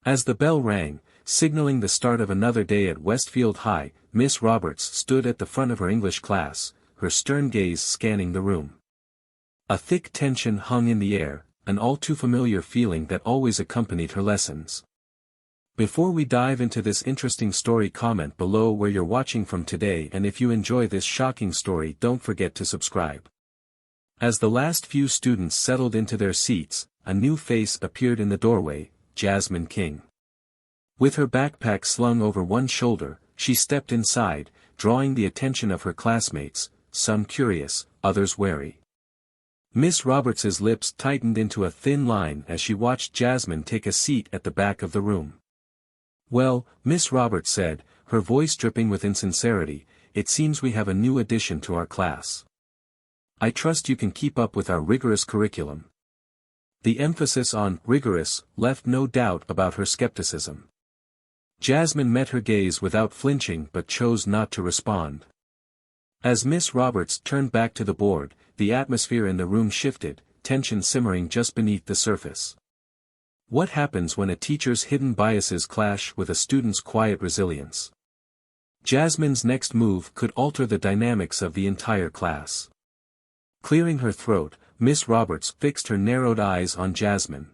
As the bell rang, signaling the start of another day at Westfield High, Miss Roberts stood at the front of her English class, her stern gaze scanning the room. A thick tension hung in the air, an all too familiar feeling that always accompanied her lessons. Before we dive into this interesting story, comment below where you're watching from today, and if you enjoy this shocking story, don't forget to subscribe. As the last few students settled into their seats, a new face appeared in the doorway, Jasmine King. With her backpack slung over one shoulder, she stepped inside, drawing the attention of her classmates, some curious, others wary. Miss Roberts's lips tightened into a thin line as she watched Jasmine take a seat at the back of the room. "Well," Miss Roberts said, her voice dripping with insincerity, "it seems we have a new addition to our class. I trust you can keep up with our rigorous curriculum." The emphasis on rigorous left no doubt about her skepticism. Jasmine met her gaze without flinching but chose not to respond. As Miss Roberts turned back to the board, the atmosphere in the room shifted, tension simmering just beneath the surface. What happens when a teacher's hidden biases clash with a student's quiet resilience? Jasmine's next move could alter the dynamics of the entire class. Clearing her throat, Miss Roberts fixed her narrowed eyes on Jasmine.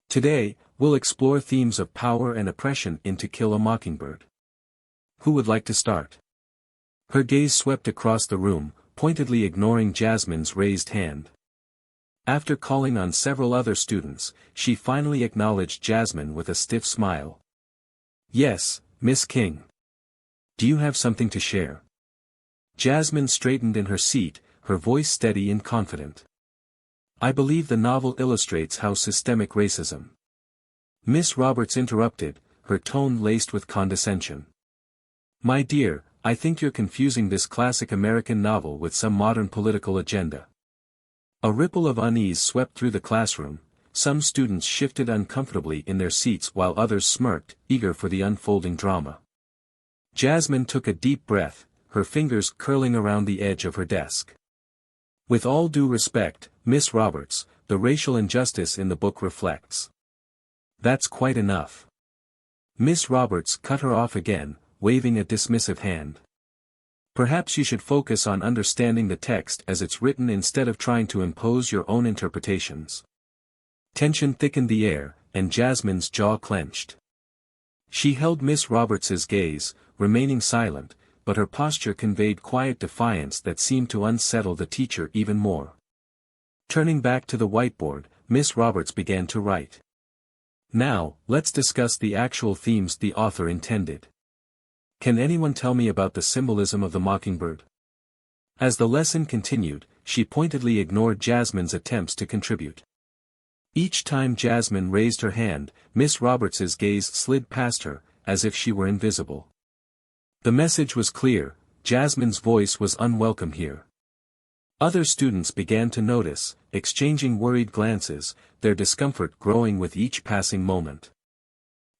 "Today, we'll explore themes of power and oppression in To Kill a Mockingbird. Who would like to start?" Her gaze swept across the room, pointedly ignoring Jasmine's raised hand. After calling on several other students, she finally acknowledged Jasmine with a stiff smile. "Yes, Miss King. Do you have something to share?" Jasmine straightened in her seat, her voice steady and confident. "I believe the novel illustrates how systemic racism." Miss Roberts interrupted, her tone laced with condescension. "My dear, I think you're confusing this classic American novel with some modern political agenda." A ripple of unease swept through the classroom, some students shifted uncomfortably in their seats while others smirked, eager for the unfolding drama. Jasmine took a deep breath, her fingers curling around the edge of her desk. "With all due respect, Miss Roberts, the racial injustice in the book reflects." "That's quite enough." Miss Roberts cut her off again, waving a dismissive hand. "Perhaps you should focus on understanding the text as it's written instead of trying to impose your own interpretations." Tension thickened the air, and Jasmine's jaw clenched. She held Miss Roberts's gaze, remaining silent, but her posture conveyed quiet defiance that seemed to unsettle the teacher even more. Turning back to the whiteboard, Miss Roberts began to write. "Now, let's discuss the actual themes the author intended. Can anyone tell me about the symbolism of the mockingbird?" As the lesson continued, she pointedly ignored Jasmine's attempts to contribute. Each time Jasmine raised her hand, Miss Roberts's gaze slid past her, as if she were invisible. The message was clear, Jasmine's voice was unwelcome here. Other students began to notice, exchanging worried glances, their discomfort growing with each passing moment.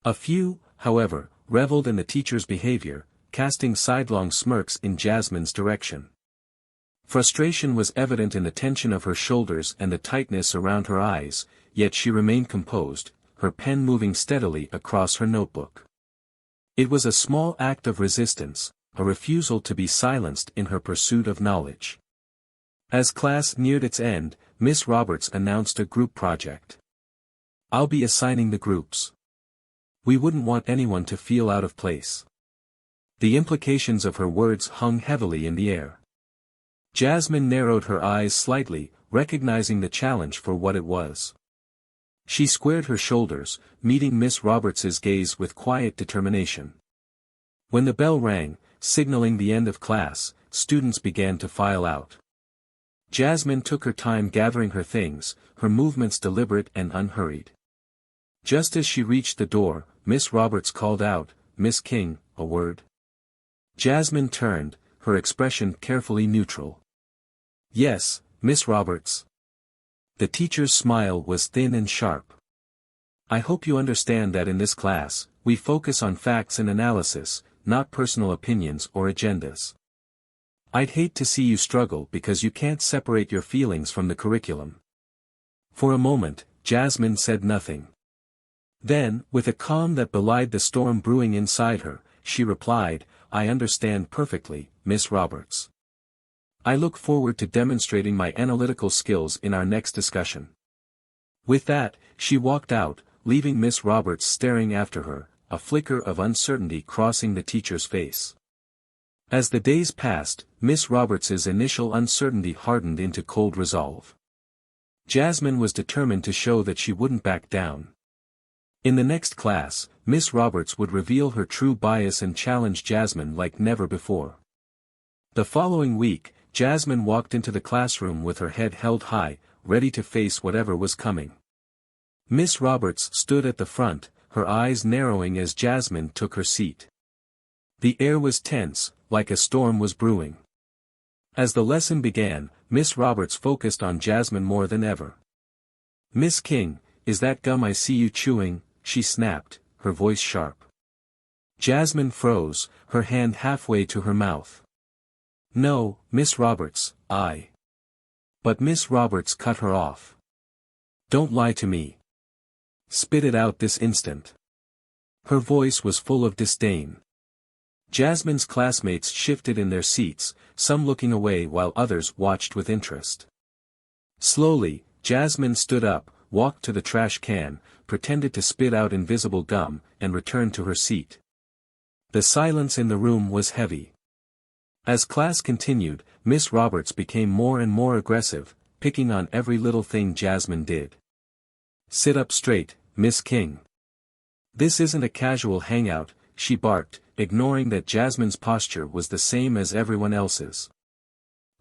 A few, however, reveled in the teacher's behavior, casting sidelong smirks in Jasmine's direction. Frustration was evident in the tension of her shoulders and the tightness around her eyes, yet she remained composed, her pen moving steadily across her notebook. It was a small act of resistance, a refusal to be silenced in her pursuit of knowledge. As class neared its end, Miss Roberts announced a group project. "I'll be assigning the groups. We wouldn't want anyone to feel out of place." The implications of her words hung heavily in the air. Jasmine narrowed her eyes slightly, recognizing the challenge for what it was. She squared her shoulders, meeting Miss Roberts's gaze with quiet determination. When the bell rang, signaling the end of class, students began to file out. Jasmine took her time gathering her things, her movements deliberate and unhurried. Just as she reached the door, Miss Roberts called out, "Miss King, a word." Jasmine turned, her expression carefully neutral. "Yes, Miss Roberts." The teacher's smile was thin and sharp. "I hope you understand that in this class, we focus on facts and analysis, not personal opinions or agendas. I'd hate to see you struggle because you can't separate your feelings from the curriculum." For a moment, Jasmine said nothing. Then, with a calm that belied the storm brewing inside her, she replied, "I understand perfectly, Miss Roberts. I look forward to demonstrating my analytical skills in our next discussion." With that, she walked out, leaving Miss Roberts staring after her, a flicker of uncertainty crossing the teacher's face. As the days passed, Miss Roberts's initial uncertainty hardened into cold resolve. Jasmine was determined to show that she wouldn't back down. In the next class, Miss Roberts would reveal her true bias and challenge Jasmine like never before. The following week, Jasmine walked into the classroom with her head held high, ready to face whatever was coming. Miss Roberts stood at the front, her eyes narrowing as Jasmine took her seat. The air was tense, like a storm was brewing. As the lesson began, Miss Roberts focused on Jasmine more than ever. "Miss King, is that gum I see you chewing?" she snapped, her voice sharp. Jasmine froze, her hand halfway to her mouth. "No, Miss Roberts, I." But Miss Roberts cut her off. "Don't lie to me. Spit it out this instant." Her voice was full of disdain. Jasmine's classmates shifted in their seats, some looking away while others watched with interest. Slowly, Jasmine stood up, walked to the trash can, pretended to spit out invisible gum, and returned to her seat. The silence in the room was heavy. As class continued, Miss Roberts became more and more aggressive, picking on every little thing Jasmine did. "Sit up straight, Miss King. This isn't a casual hangout," she barked, ignoring that Jasmine's posture was the same as everyone else's.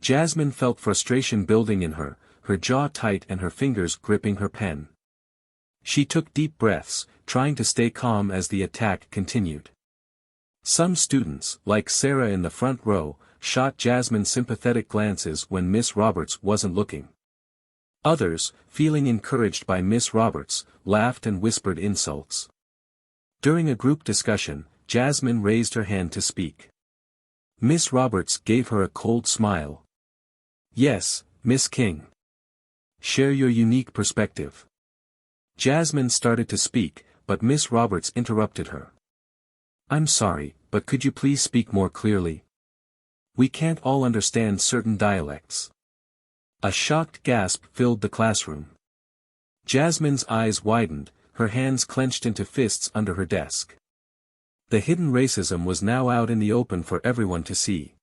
Jasmine felt frustration building in her, her jaw tight and her fingers gripping her pen. She took deep breaths, trying to stay calm as the attack continued. Some students, like Sarah in the front row, shot Jasmine sympathetic glances when Miss Roberts wasn't looking. Others, feeling encouraged by Miss Roberts, laughed and whispered insults. During a group discussion, Jasmine raised her hand to speak. Miss Roberts gave her a cold smile. "Yes, Miss King. Share your unique perspective." Jasmine started to speak, but Miss Roberts interrupted her. "I'm sorry, but could you please speak more clearly? We can't all understand certain dialects." A shocked gasp filled the classroom. Jasmine's eyes widened, her hands clenched into fists under her desk. The hidden racism was now out in the open for everyone to see.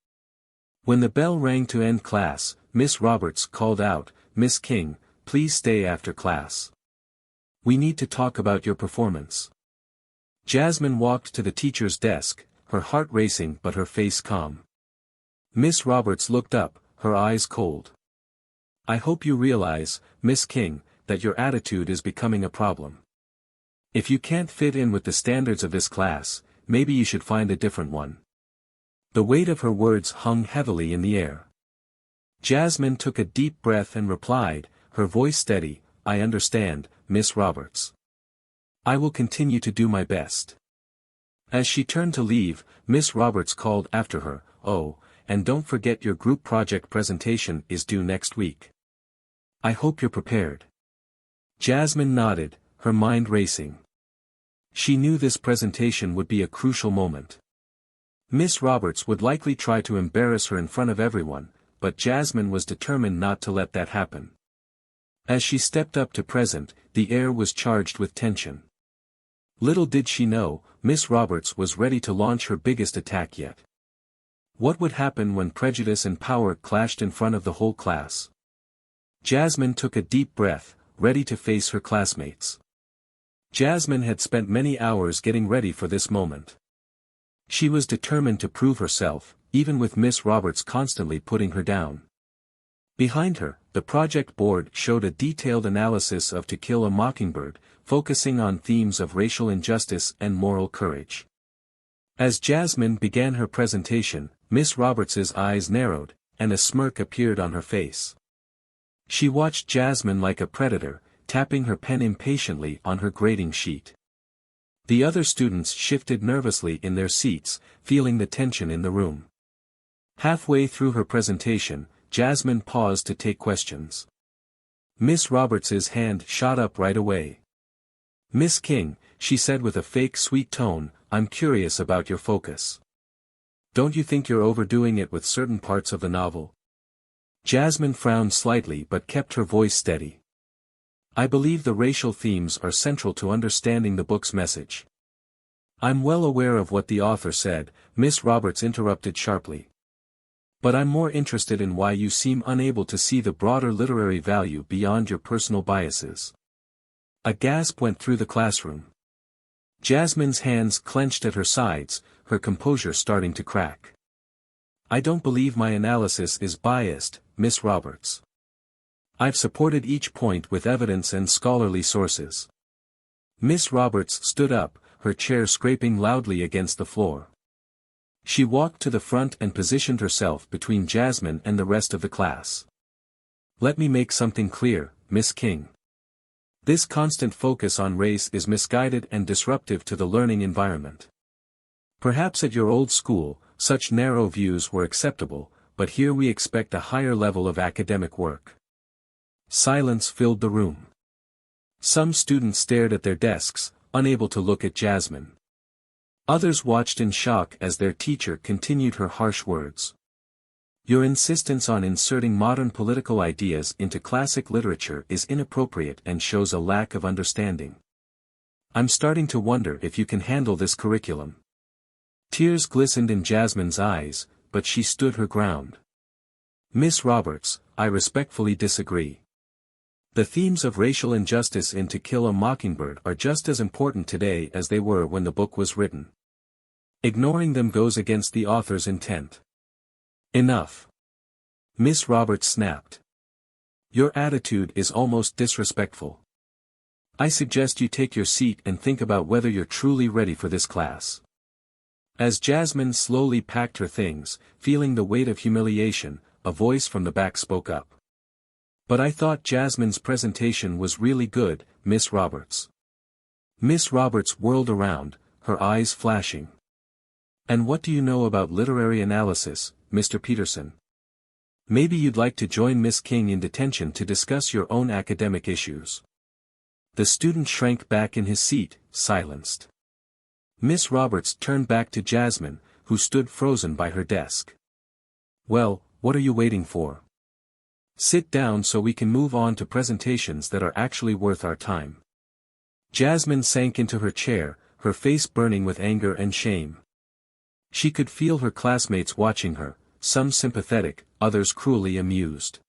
When the bell rang to end class, Miss Roberts called out, "Miss King, please stay after class. We need to talk about your performance." Jasmine walked to the teacher's desk, her heart racing but her face calm. Miss Roberts looked up, her eyes cold. "I hope you realize, Miss King, that your attitude is becoming a problem. If you can't fit in with the standards of this class, maybe you should find a different one." The weight of her words hung heavily in the air. Jasmine took a deep breath and replied, her voice steady, "I understand, Miss Roberts. I will continue to do my best." As she turned to leave, Miss Roberts called after her, "Oh, and don't forget your group project presentation is due next week. I hope you're prepared." Jasmine nodded, her mind racing. She knew this presentation would be a crucial moment. Miss Roberts would likely try to embarrass her in front of everyone, but Jasmine was determined not to let that happen. As she stepped up to present, the air was charged with tension. Little did she know, Miss Roberts was ready to launch her biggest attack yet. What would happen when prejudice and power clashed in front of the whole class? Jasmine took a deep breath, ready to face her classmates. Jasmine had spent many hours getting ready for this moment. She was determined to prove herself, even with Miss Roberts constantly putting her down. Behind her, the project board showed a detailed analysis of To Kill a Mockingbird, focusing on themes of racial injustice and moral courage. As Jasmine began her presentation, Miss Roberts's eyes narrowed, and a smirk appeared on her face. She watched Jasmine like a predator, tapping her pen impatiently on her grading sheet. The other students shifted nervously in their seats, feeling the tension in the room. Halfway through her presentation, Jasmine paused to take questions. Miss Roberts's hand shot up right away. "Miss King, she said with a fake sweet tone, "I'm curious about your focus. Don't you think you're overdoing it with certain parts of the novel?" Jasmine frowned slightly but kept her voice steady. "I believe the racial themes are central to understanding the book's message." "I'm well aware of what the author said," Miss Roberts interrupted sharply. "But I'm more interested in why you seem unable to see the broader literary value beyond your personal biases." A gasp went through the classroom. Jasmine's hands clenched at her sides, her composure starting to crack. "I don't believe my analysis is biased, Miss Roberts. I've supported each point with evidence and scholarly sources." Miss Roberts stood up, her chair scraping loudly against the floor. She walked to the front and positioned herself between Jasmine and the rest of the class. "Let me make something clear, Miss King. This constant focus on race is misguided and disruptive to the learning environment. Perhaps at your old school, such narrow views were acceptable, but here we expect a higher level of academic work." Silence filled the room. Some students stared at their desks, unable to look at Jasmine. Others watched in shock as their teacher continued her harsh words. "Your insistence on inserting modern political ideas into classic literature is inappropriate and shows a lack of understanding. I'm starting to wonder if you can handle this curriculum." Tears glistened in Jasmine's eyes, but she stood her ground. "Miss Roberts, I respectfully disagree. The themes of racial injustice in To Kill a Mockingbird are just as important today as they were when the book was written. Ignoring them goes against the author's intent." "Enough!" Miss Roberts snapped. "Your attitude is almost disrespectful. I suggest you take your seat and think about whether you're truly ready for this class." As Jasmine slowly packed her things, feeling the weight of humiliation, a voice from the back spoke up. "But I thought Jasmine's presentation was really good, Miss Roberts." Miss Roberts whirled around, her eyes flashing. "And what do you know about literary analysis, Mr. Peterson? Maybe you'd like to join Miss King in detention to discuss your own academic issues." The student shrank back in his seat, silenced. Miss Roberts turned back to Jasmine, who stood frozen by her desk. "Well, what are you waiting for? Sit down so we can move on to presentations that are actually worth our time." Jasmine sank into her chair, her face burning with anger and shame. She could feel her classmates watching her, some sympathetic, others cruelly amused.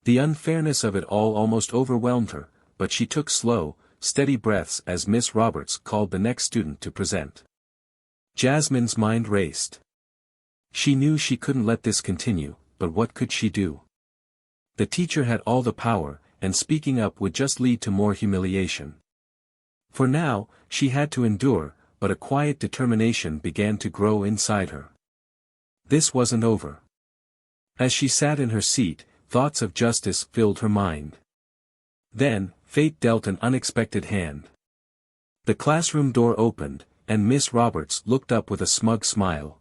The unfairness of it all almost overwhelmed her, but she took slow, steady breaths as Miss Roberts called the next student to present. Jasmine's mind raced. She knew she couldn't let this continue, but what could she do? The teacher had all the power, and speaking up would just lead to more humiliation. For now, she had to endure, but a quiet determination began to grow inside her. This wasn't over. As she sat in her seat, thoughts of justice filled her mind. Then, fate dealt an unexpected hand. The classroom door opened, and Miss Roberts looked up with a smug smile.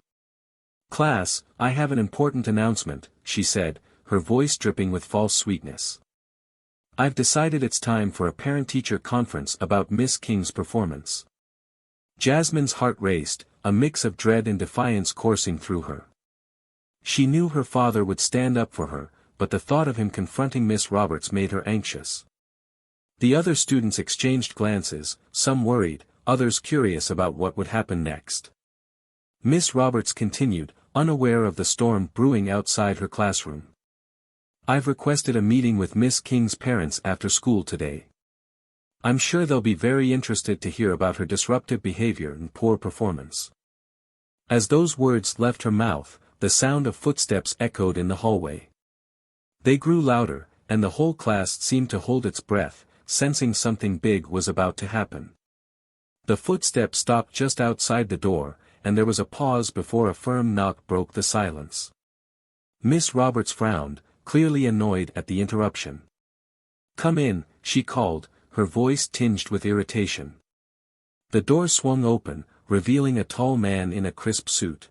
"Class, I have an important announcement," she said, her voice dripping with false sweetness. "I've decided it's time for a parent-teacher conference about Miss King's performance." Jasmine's heart raced, a mix of dread and defiance coursing through her. She knew her father would stand up for her, but the thought of him confronting Miss Roberts made her anxious. The other students exchanged glances, some worried, others curious about what would happen next. Miss Roberts continued, unaware of the storm brewing outside her classroom. "I've requested a meeting with Miss King's parents after school today. I'm sure they'll be very interested to hear about her disruptive behavior and poor performance." As those words left her mouth, the sound of footsteps echoed in the hallway. They grew louder, and the whole class seemed to hold its breath, sensing something big was about to happen. The footsteps stopped just outside the door, and there was a pause before a firm knock broke the silence. Miss Roberts frowned, clearly annoyed at the interruption. "Come in," she called, her voice tinged with irritation. The door swung open, revealing a tall man in a crisp suit.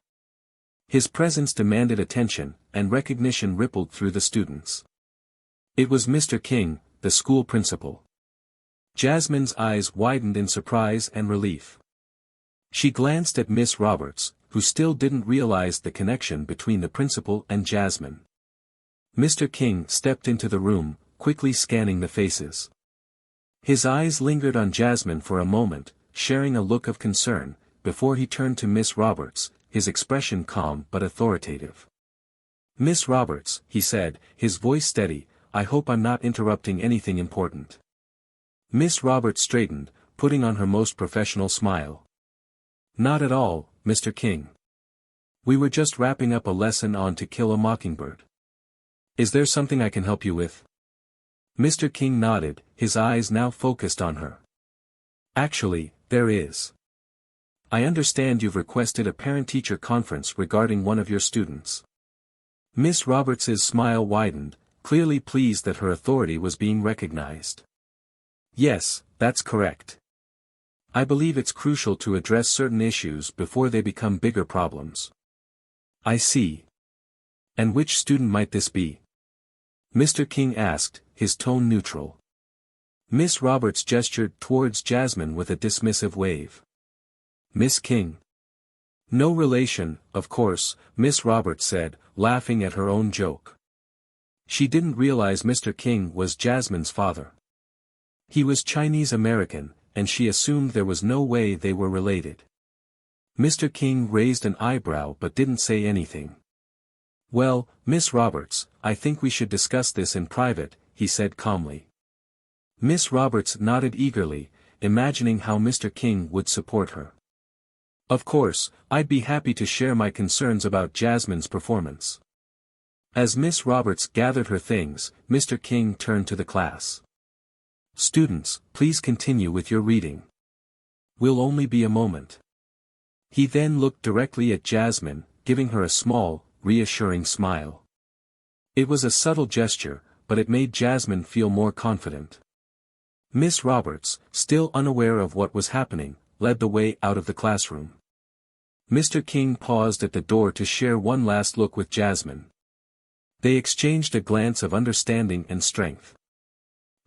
His presence demanded attention, and recognition rippled through the students. It was Mr. King, the school principal. Jasmine's eyes widened in surprise and relief. She glanced at Miss Roberts, who still didn't realize the connection between the principal and Jasmine. Mr. King stepped into the room, quickly scanning the faces. His eyes lingered on Jasmine for a moment, sharing a look of concern, before he turned to Miss Roberts, his expression calm but authoritative. "Miss Roberts," he said, his voice steady, "I hope I'm not interrupting anything important." Miss Roberts straightened, putting on her most professional smile. "Not at all, Mr. King. We were just wrapping up a lesson on To Kill a Mockingbird. Is there something I can help you with?" Mr. King nodded, his eyes now focused on her. "Actually, there is. I understand you've requested a parent-teacher conference regarding one of your students." Miss Roberts's smile widened, clearly pleased that her authority was being recognized. "Yes, that's correct. I believe it's crucial to address certain issues before they become bigger problems." "I see. And which student might this be?" Mr. King asked, his tone neutral. Miss Roberts gestured towards Jasmine with a dismissive wave. "Miss King." "No relation, of course," Miss Roberts said, laughing at her own joke. She didn't realize Mr. King was Jasmine's father. He was Chinese American, and she assumed there was no way they were related. Mr. King raised an eyebrow but didn't say anything. "Well, Miss Roberts, I think we should discuss this in private," he said calmly. Miss Roberts nodded eagerly, imagining how Mr. King would support her. "Of course, I'd be happy to share my concerns about Jasmine's performance." As Miss Roberts gathered her things, Mr. King turned to the class. "Students, please continue with your reading. We'll only be a moment." He then looked directly at Jasmine, giving her a small, reassuring smile. It was a subtle gesture, but it made Jasmine feel more confident. Miss Roberts, still unaware of what was happening, led the way out of the classroom. Mr. King paused at the door to share one last look with Jasmine. They exchanged a glance of understanding and strength.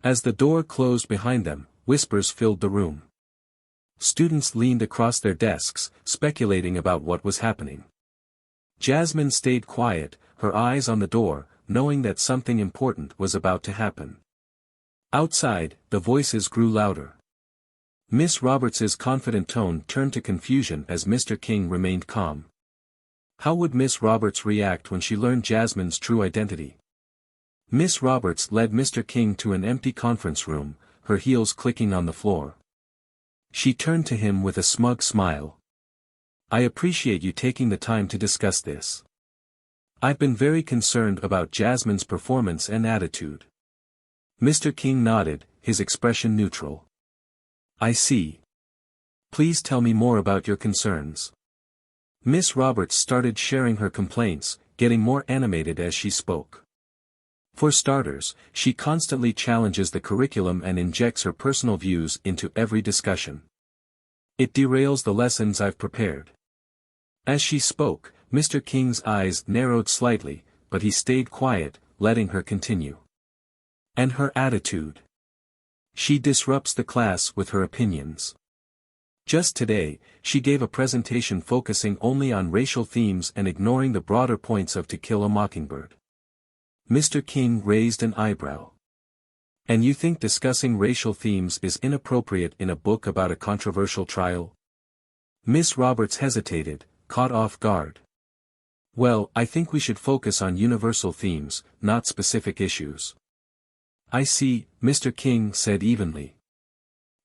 As the door closed behind them, whispers filled the room. Students leaned across their desks, speculating about what was happening. Jasmine stayed quiet, her eyes on the door, knowing that something important was about to happen. Outside, the voices grew louder. Miss Roberts's confident tone turned to confusion as Mr. King remained calm. How would Miss Roberts react when she learned Jasmine's true identity? Miss Roberts led Mr. King to an empty conference room, her heels clicking on the floor. She turned to him with a smug smile. "I appreciate you taking the time to discuss this. I've been very concerned about Jasmine's performance and attitude." Mr. King nodded, his expression neutral. "I see. Please tell me more about your concerns." Miss Roberts started sharing her complaints, getting more animated as she spoke. "For starters, she constantly challenges the curriculum and injects her personal views into every discussion. It derails the lessons I've prepared." As she spoke, Mr. King's eyes narrowed slightly, but he stayed quiet, letting her continue. "And her attitude. She disrupts the class with her opinions. Just today, she gave a presentation focusing only on racial themes and ignoring the broader points of To Kill a Mockingbird." Mr. King raised an eyebrow. "And you think discussing racial themes is inappropriate in a book about a controversial trial?" Miss Roberts hesitated, caught off guard. "Well, I think we should focus on universal themes, not specific issues." "I see," Mr. King said evenly.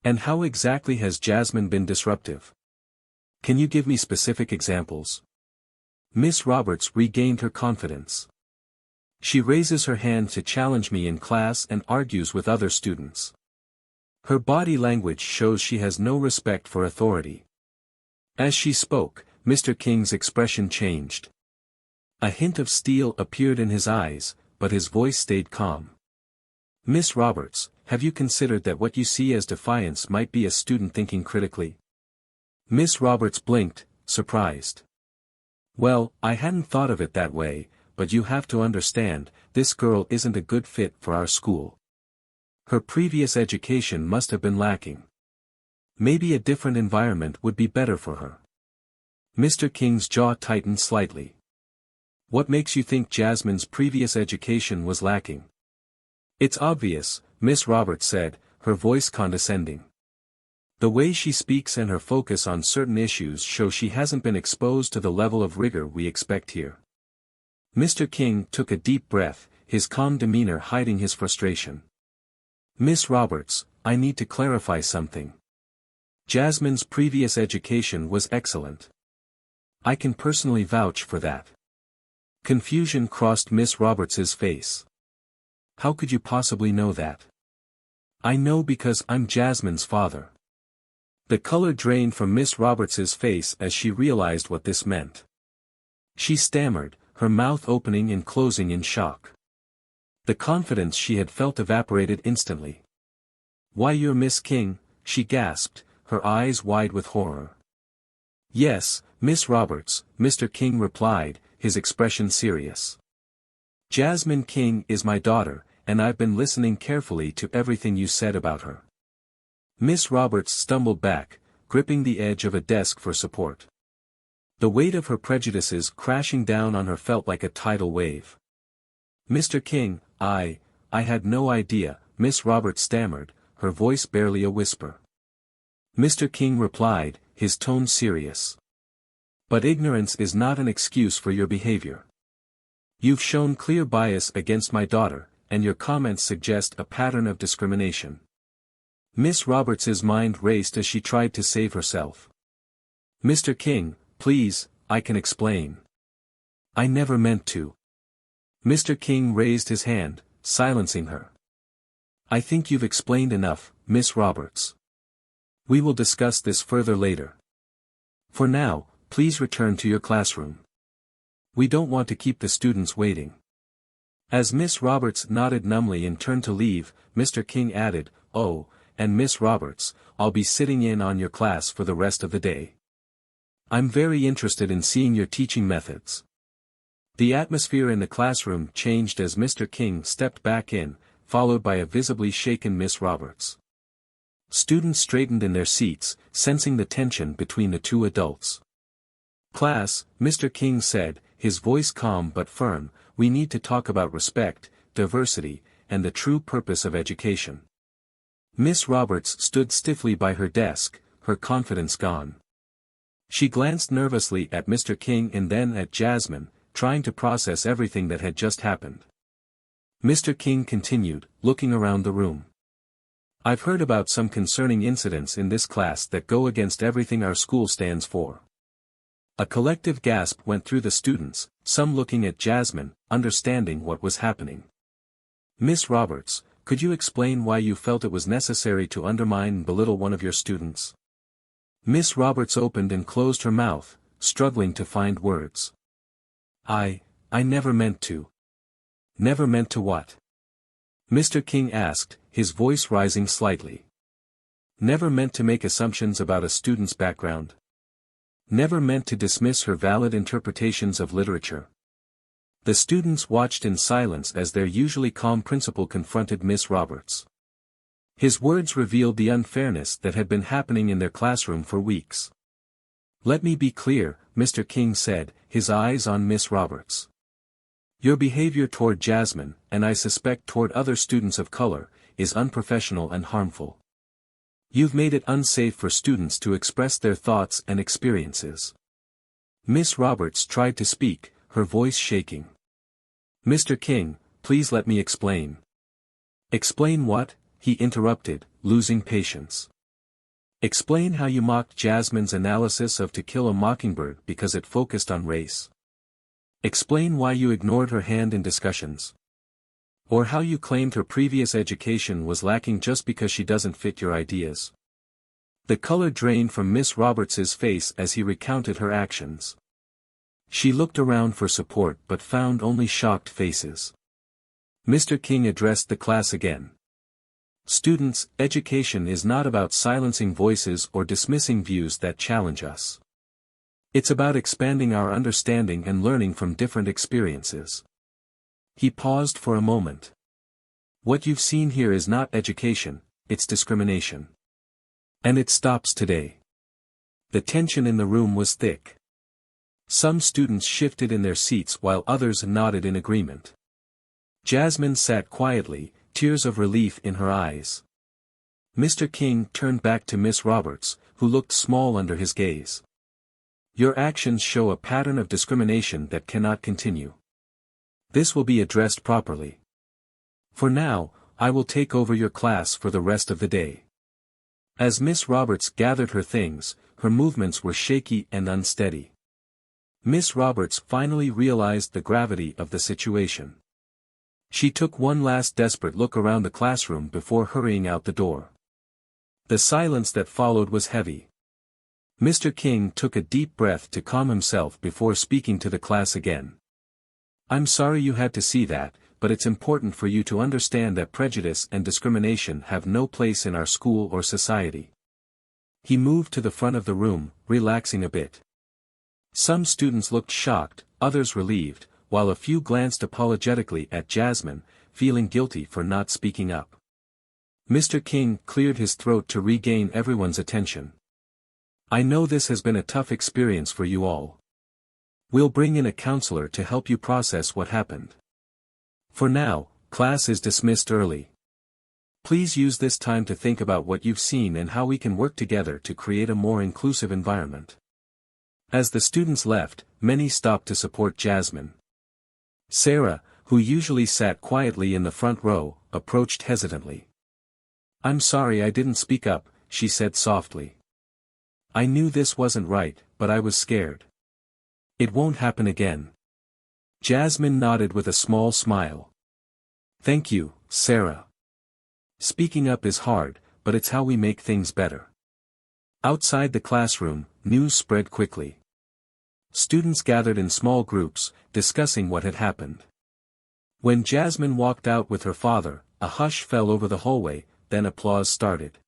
"And how exactly has Jasmine been disruptive? Can you give me specific examples?" Miss Roberts regained her confidence. "She raises her hand to challenge me in class and argues with other students. Her body language shows she has no respect for authority." As she spoke, Mr. King's expression changed. A hint of steel appeared in his eyes, but his voice stayed calm. "Miss Roberts, have you considered that what you see as defiance might be a student thinking critically?" Miss Roberts blinked, surprised. "Well, I hadn't thought of it that way, but you have to understand, this girl isn't a good fit for our school. Her previous education must have been lacking. Maybe a different environment would be better for her. Mr. King's jaw tightened slightly. What makes you think Jasmine's previous education was lacking? It's obvious, Miss Roberts said, her voice condescending. The way she speaks and her focus on certain issues show she hasn't been exposed to the level of rigor we expect here. Mr. King took a deep breath, his calm demeanor hiding his frustration. Miss Roberts, I need to clarify something. Jasmine's previous education was excellent. I can personally vouch for that. Confusion crossed Miss Roberts's face. How could you possibly know that? I know because I'm Jasmine's father. The color drained from Miss Roberts's face as she realized what this meant. She stammered, her mouth opening and closing in shock. The confidence she had felt evaporated instantly. Why, you're Miss King, she gasped, her eyes wide with horror. Yes, Miss Roberts, Mr. King replied, his expression serious. Jasmine King is my daughter, and I've been listening carefully to everything you said about her. Miss Roberts stumbled back, gripping the edge of a desk for support. The weight of her prejudices crashing down on her felt like a tidal wave. Mr. King, I had no idea, Miss Roberts stammered, her voice barely a whisper. Mr. King replied, his tone serious. But ignorance is not an excuse for your behavior. You've shown clear bias against my daughter, and your comments suggest a pattern of discrimination. Miss Roberts's mind raced as she tried to save herself. Mr. King, please, I can explain. I never meant to. Mr. King raised his hand, silencing her. I think you've explained enough, Miss Roberts. We will discuss this further later. For now, please return to your classroom. We don't want to keep the students waiting. As Miss Roberts nodded numbly and turned to leave, Mr. King added, Oh, and Miss Roberts, I'll be sitting in on your class for the rest of the day. I'm very interested in seeing your teaching methods. The atmosphere in the classroom changed as Mr. King stepped back in, followed by a visibly shaken Miss Roberts. Students straightened in their seats, sensing the tension between the two adults. Class, Mr. King said, his voice calm but firm, we need to talk about respect, diversity, and the true purpose of education. Miss Roberts stood stiffly by her desk, her confidence gone. She glanced nervously at Mr. King and then at Jasmine, trying to process everything that had just happened. Mr. King continued, looking around the room. I've heard about some concerning incidents in this class that go against everything our school stands for. A collective gasp went through the students, some looking at Jasmine, understanding what was happening. Miss Roberts, could you explain why you felt it was necessary to undermine and belittle one of your students? Miss Roberts opened and closed her mouth, struggling to find words. I never meant to. Never meant to what? Mr. King asked, his voice rising slightly. Never meant to make assumptions about a student's background. Never meant to dismiss her valid interpretations of literature. The students watched in silence as their usually calm principal confronted Miss Roberts. His words revealed the unfairness that had been happening in their classroom for weeks. Let me be clear, Mr. King said, his eyes on Miss Roberts. Your behavior toward Jasmine, and I suspect toward other students of color, is unprofessional and harmful. You've made it unsafe for students to express their thoughts and experiences. Miss Roberts tried to speak, her voice shaking. Mr. King, please let me explain. Explain what? He interrupted, losing patience. Explain how you mocked Jasmine's analysis of To Kill a Mockingbird because it focused on race. Explain why you ignored her hand in discussions. Or how you claimed her previous education was lacking just because she doesn't fit your ideas. The color drained from Miss Roberts's face as he recounted her actions. She looked around for support but found only shocked faces. Mr. King addressed the class again. Students, education is not about silencing voices or dismissing views that challenge us. It's about expanding our understanding and learning from different experiences. He paused for a moment. What you've seen here is not education, it's discrimination. And it stops today. The tension in the room was thick. Some students shifted in their seats while others nodded in agreement. Jasmine sat quietly, tears of relief in her eyes. Mr. King turned back to Miss Roberts, who looked small under his gaze. Your actions show a pattern of discrimination that cannot continue. This will be addressed properly. For now, I will take over your class for the rest of the day. As Miss Roberts gathered her things, her movements were shaky and unsteady. Miss Roberts finally realized the gravity of the situation. She took one last desperate look around the classroom before hurrying out the door. The silence that followed was heavy. Mr. King took a deep breath to calm himself before speaking to the class again. I'm sorry you had to see that, but it's important for you to understand that prejudice and discrimination have no place in our school or society. He moved to the front of the room, relaxing a bit. Some students looked shocked, others relieved, while a few glanced apologetically at Jasmine, feeling guilty for not speaking up. Mr. King cleared his throat to regain everyone's attention. I know this has been a tough experience for you all. We'll bring in a counselor to help you process what happened. For now, class is dismissed early. Please use this time to think about what you've seen and how we can work together to create a more inclusive environment. As the students left, many stopped to support Jasmine. Sarah, who usually sat quietly in the front row, approached hesitantly. I'm sorry I didn't speak up, she said softly. I knew this wasn't right, but I was scared. It won't happen again. Jasmine nodded with a small smile. Thank you, Sarah. Speaking up is hard, but it's how we make things better. Outside the classroom, news spread quickly. Students gathered in small groups, discussing what had happened. When Jasmine walked out with her father, a hush fell over the hallway, then applause started.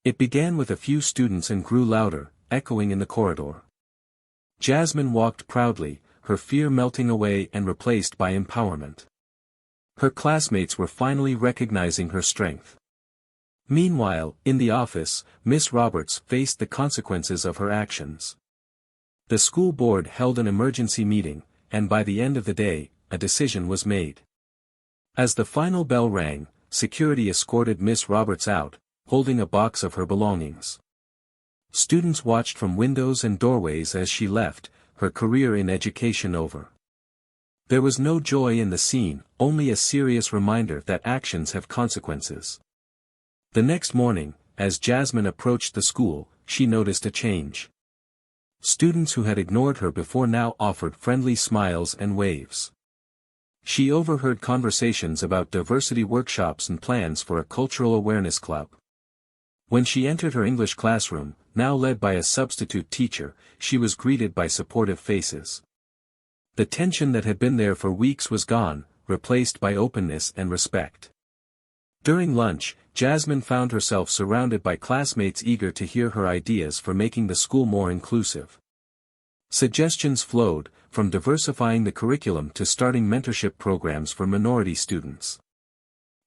It began with a few students and grew louder, echoing in the corridor. Jasmine walked proudly, her fear melting away and replaced by empowerment. Her classmates were finally recognizing her strength. Meanwhile, in the office, Miss Roberts faced the consequences of her actions. The school board held an emergency meeting, and by the end of the day, a decision was made. As the final bell rang, security escorted Miss Roberts out, holding a box of her belongings. Students watched from windows and doorways as she left, her career in education over. There was no joy in the scene, only a serious reminder that actions have consequences. The next morning, as Jasmine approached the school, she noticed a change. Students who had ignored her before now offered friendly smiles and waves. She overheard conversations about diversity workshops and plans for a cultural awareness club. When she entered her English classroom, now led by a substitute teacher, she was greeted by supportive faces. The tension that had been there for weeks was gone, replaced by openness and respect. During lunch, Jasmine found herself surrounded by classmates eager to hear her ideas for making the school more inclusive. Suggestions flowed, from diversifying the curriculum to starting mentorship programs for minority students.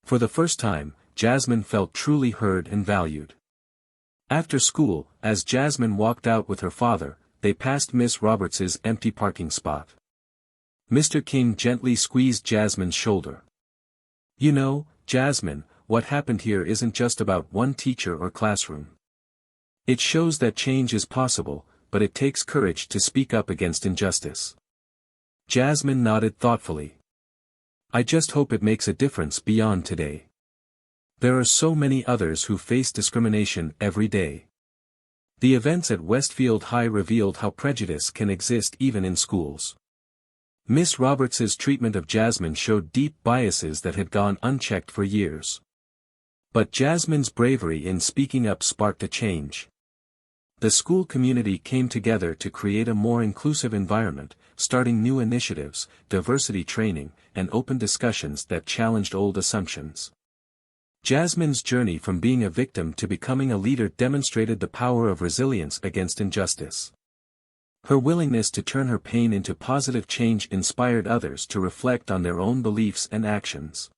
For the first time, Jasmine felt truly heard and valued. After school, as Jasmine walked out with her father, they passed Miss Roberts's empty parking spot. Mr. King gently squeezed Jasmine's shoulder. You know, Jasmine, what happened here isn't just about one teacher or classroom. It shows that change is possible, but it takes courage to speak up against injustice. Jasmine nodded thoughtfully. I just hope it makes a difference beyond today. There are so many others who face discrimination every day. The events at Westfield High revealed how prejudice can exist even in schools. Miss Roberts's treatment of Jasmine showed deep biases that had gone unchecked for years. But Jasmine's bravery in speaking up sparked a change. The school community came together to create a more inclusive environment, starting new initiatives, diversity training, and open discussions that challenged old assumptions. Jasmine's journey from being a victim to becoming a leader demonstrated the power of resilience against injustice. Her willingness to turn her pain into positive change inspired others to reflect on their own beliefs and actions.